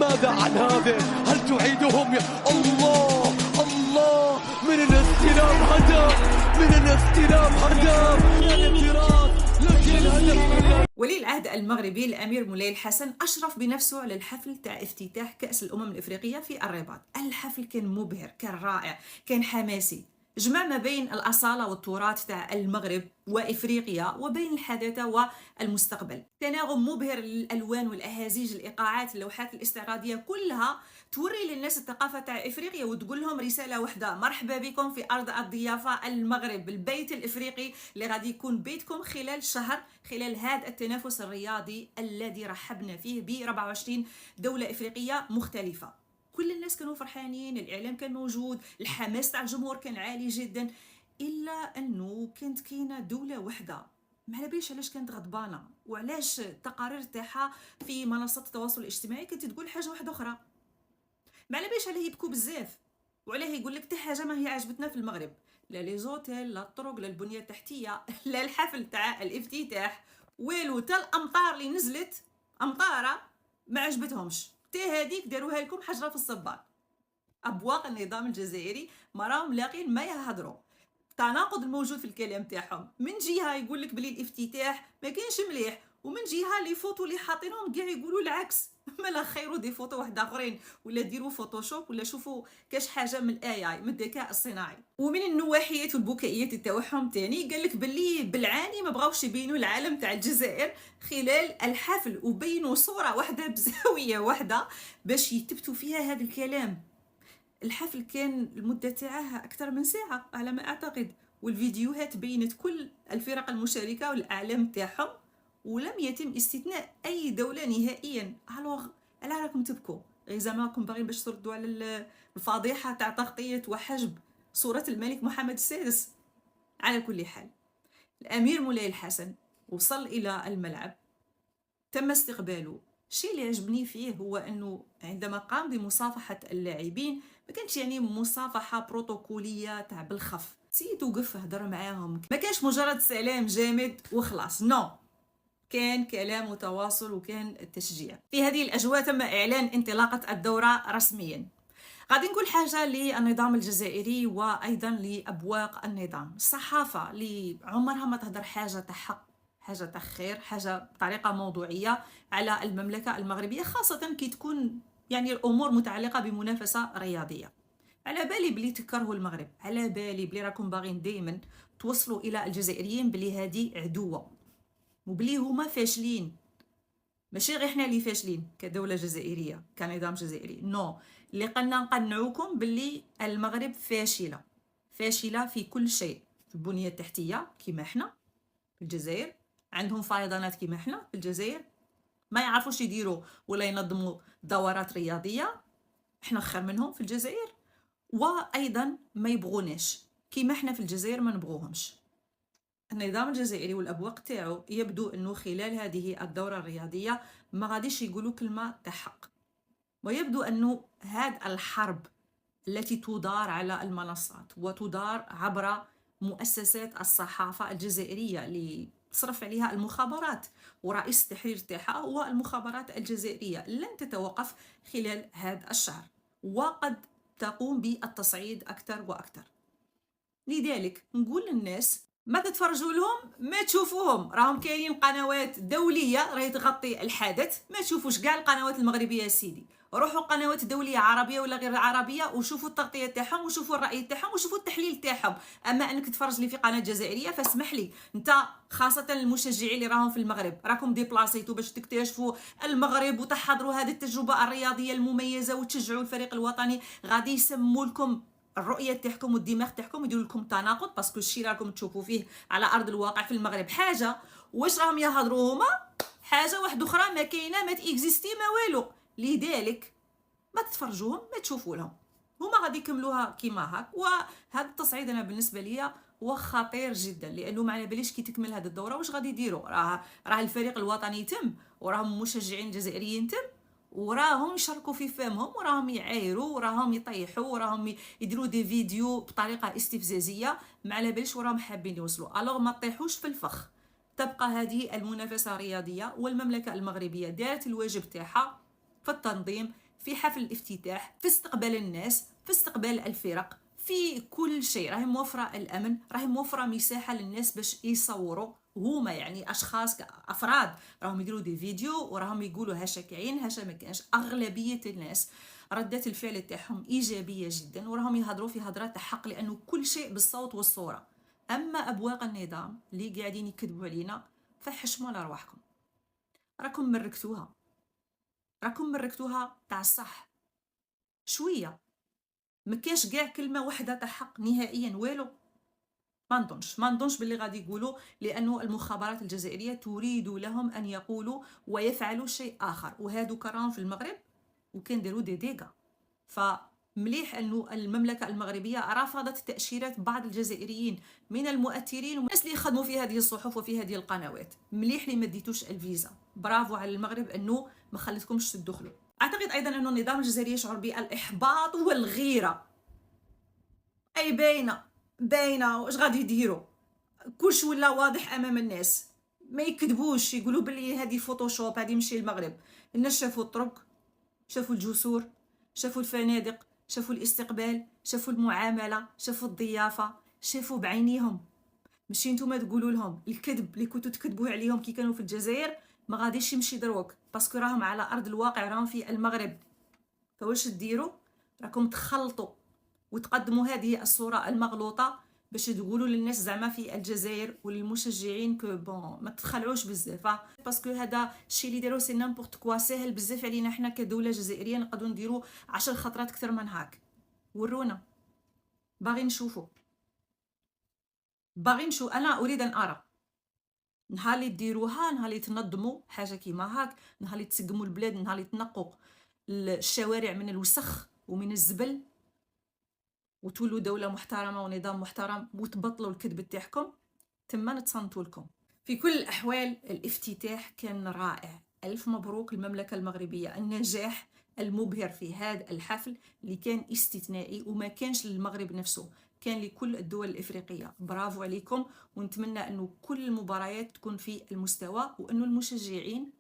ماذا عن هذا؟ هل تعيدهم يا الله؟ الله من الاستلام هدف، من الاستلام هدف، الاعتراض لكن الهدف. ولي العهد المغربي الامير مولاي الحسن اشرف بنفسه على الحفل تاع افتتاح كاس الامم الافريقيه في الرباط. الحفل كان مبهر، كان رائع، كان حماسي، جمع ما بين الاصاله والتراث تاع المغرب وافريقيا وبين الحداثه والمستقبل. تناغم مبهر للالوان والاهازيج، الايقاعات، اللوحات الاستعراضيه، كلها توري للناس الثقافه تاع افريقيا وتقول لهم رساله واحده: مرحبا بكم في ارض الضيافه المغرب، البيت الافريقي اللي غادي يكون بيتكم خلال شهر، خلال هذا التنافس الرياضي الذي رحبنا فيه ب 24 دوله افريقيه مختلفه. كل الناس كانوا فرحانين، الاعلام كان موجود، الحماس تاع الجمهور كان عالي جدا، الا انه كانت كاينه دوله وحده ما على باليش علاش كانت غضبانه، وعلاش التقارير تاعها في منصات التواصل الاجتماعي كانت تقول حاجه واحده اخرى. ما على باليش علاه يبكوا بزاف، وعلاه يقول لك حتى حاجه ما هي عجبتنا في المغرب، لا لي زوتيل، لا الطرق، لا البنيه التحتيه، لا الحفل تاع الافتتاح، والو. تا الامطار اللي نزلت امطاره ما عجبتهمش، تي هذيك داروها لكم حجره في الصباط. ابواق النظام الجزائري ما راهم لاقين ما يهضروا، التناقض الموجود في الكلام تاعهم، من جهه يقول لك بلي الافتتاح ما كانش مليح، ومن جهه لي فوتو اللي حاطينهم كاع يقولوا العكس. مالا خيروا دي فوتو واحد اخرين، ولا ديروا فوتوشوب، ولا شوفوا كاش حاجه من الاي من الذكاء الصناعي. ومن النواحيات والبكائيات تاعهم تاني قال لك بلي بالعاني ما بغاوش يبينوا العالم تاع الجزائر خلال الحفل، وبينوا صوره واحده بزاويه واحده باش يثبتوا فيها هذا الكلام. الحفل كان المدة تاعه أكثر من ساعة على ما أعتقد، والفيديوهات بينت كل الفرق المشاركة والأعلام تاعهم، ولم يتم استثناء أي دولة نهائيا. ألوغ على راكم تبكوا؟ غير زعما راكم باغيين باش تردوا على الفضيحة تاع تغطية وحجب صورة الملك محمد السادس. على كل حال، الأمير مولاي الحسن وصل إلى الملعب، تم استقباله. الشيء اللي عجبني فيه هو أنه عندما قام بمصافحة اللاعبين ما كانش يعني مصافحة بروتوكولية تاع بالخف، سيت وقف هضر معاهم، ما كانش مجرد سلام جامد وخلاص، نو، كان كلام وتواصل وكان التشجيع. في هذه الأجواء تم إعلان انطلاقة الدورة رسميا. غادي نقول حاجة للنظام الجزائري وأيضا لأبواق النظام. الصحافة اللي عمرها ما تهدر حاجة تاع حق، حاجة تاع خير، حاجة بطريقة موضوعية على المملكة المغربية، خاصة كي تكون يعني الأمور متعلقة بمنافسة رياضية. على بالي بلي تكرهوا المغرب، على بالي بلي راكم باغين دايما توصلوا إلى الجزائريين بلي هذه عدوة وبلي هما فاشلين. ماشي غير حنا اللي فاشلين كدولة جزائرية كنظام جزائري، نو، اللي قلنا نقنعوكم باللي المغرب فاشلة، فاشلة في كل شيء، في البنية التحتية كيما حنا في الجزائر، عندهم فيضانات كيما حنا في الجزائر، ما يعرفوش يديروا ولا ينظموا دورات رياضية، احنا خير منهم في الجزائر، وايضا ما يبغوناش كيما حنا في الجزائر ما نبغوهمش. النظام الجزائري والابواق تاعو يبدو انه خلال هذه الدوره الرياضيه ما غاديش يقولوا كلمه تاع حق، ويبدو انه هذه الحرب التي تدار على المنصات وتدار عبر مؤسسات الصحافه الجزائريه اللي تصرف عليها المخابرات، ورئيس التحرير تاعها هو المخابرات الجزائريه، لن تتوقف خلال هذا الشهر، وقد تقوم بالتصعيد اكثر واكثر. لذلك نقول للناس ما تتفرجوا لهم، ما تشوفوهم، راهم كاينين قنوات دوليه راهي تغطي الحدث، ما تشوفوش كاع القنوات المغربيه يا سيدي، روحوا قنوات دوليه عربيه ولا غير عربيه وشوفوا التغطيه تاعهم وشوفوا الراي تاعهم وشوفوا التحليل تاعهم. اما انك تتفرج لي في قناه جزائريه فاسمح لي، انت خاصه المشجعين اللي راهم في المغرب راكم ديبلاسيتو باش تكتشفوا المغرب وتحضروا هذه التجربه الرياضيه المميزه وتشجعوا الفريق الوطني، غادي يسموا لكم الرؤيه تاعكم والدماغ تاعكم يديروا لكم تناقض، باسكو الشيء راكم تشوفوا فيه على ارض الواقع في المغرب حاجه، واش راهم يهضروا هما حاجه واحده اخرى، ما كاينه، ما تيكزيستي، ما والو. لذلك ما تتفرجوهم، ما تشوفوا لهم، هما غادي يكملوها كيما هاك. وهذا التصعيد انا بالنسبه ليا هو خطير جدا، لانه ما على باليش كي تكمل هذه الدوره واش غادي يديروا. راه الفريق الوطني تم، وراهم مشجعين جزائريين تم، وراهم يشاركوا في فهمهم، وراهم يعايروا، وراهم يطيحوا، وراهم يديروا دي فيديو بطريقه استفزازيه، ما على باليش وراهم حابين يوصلوا. الوغ ما تطيحوش في الفخ، تبقى هذه المنافسه الرياضيه، والمملكه المغربيه دارت الواجب تاعها في التنظيم، في حفل الافتتاح، في استقبال الناس، في استقبال الفرق، في كل شيء راهي موفرة الأمن، راهي موفرة مساحة للناس باش يصوروا هما، يعني أشخاص أفراد راهم يديروا دي فيديو وراهم يقولوا هاشا كاين هاشا ما كانش. أغلبية الناس ردات الفعل تاعهم إيجابية جدا وراهم يهضروا في هضرات حق، لأنه كل شيء بالصوت والصورة. أما أبواق النظام اللي قاعدين يكذبوا علينا فحشموا على رواحكم، راكم مركتوها تاع الصح شويه، ما كاش كاع كلمه واحده تاع حق نهائيا والو. ما نظنش باللي غادي يقولوا، لانه المخابرات الجزائريه تريد لهم ان يقولوا ويفعلوا شيء اخر، وهادو كرام في المغرب وكان داروا دي ديغا. فمليح انه المملكه المغربيه رفضت تاشيرات بعض الجزائريين من المؤثرين والناس اللي يخدموا في هذه الصحف وفي هذه القنوات. مليح اللي ما ديتوش الفيزا، برافو على المغرب انه ما خلتكمش تدخلوا. اعتقد ايضا انه النظام الجزائري يشعر بالاحباط والغيره. اي باينه واش غادي يديروا، كلش ولا واضح امام الناس، ما يكذبوش يقولوا بلي هذه فوتوشوب، هذه ماشي المغرب. الناس شافوا الطرق، شافوا الجسور، شافوا الفنادق، شافوا الاستقبال، شافوا المعامله، شافوا الضيافه، شافوا بعينيهم. ماشي نتوما تقولوا لهم الكذب اللي كنتوا تكذبوه عليهم كي كانوا في الجزائر ما غاديش يمشي دروك، باسكو راهم على ارض الواقع، راهم في المغرب. فواش ديروا؟ راكم تخلطوا وتقدموا هذه الصوره المغلوطه باش تقولوا للناس زعما في الجزائر وللمشجعين كو بون ما تخلعوش بزاف، باسكو هذا الشيء اللي داروا سي نيمبورط كوا، ساهل بزاف علينا حنا كدوله جزائريه نقدروا نديروا 10 خطرات اكثر من هاك. ورونا، باغي نشوفوا، انا اريد ان ارى نهار اللي ديروها، نهار اللي تنظموا حاجه كيما هاك، نهار اللي تسقموا البلاد، نهار اللي تنقوا الشوارع من الوسخ ومن الزبل وتولوا دولة محترمة ونظام محترم وتبطلوا الكذب تاعكم، تما نتصنتوا لكم. في كل الأحوال الافتتاح كان رائع، ألف مبروك المملكة المغربية، النجاح المبهر في هذا الحفل اللي كان استثنائي وما كانش للمغرب نفسه، كان لكل الدول الإفريقية. برافو عليكم، ونتمنى أنه كل المباريات تكون في المستوى وأنه المشجعين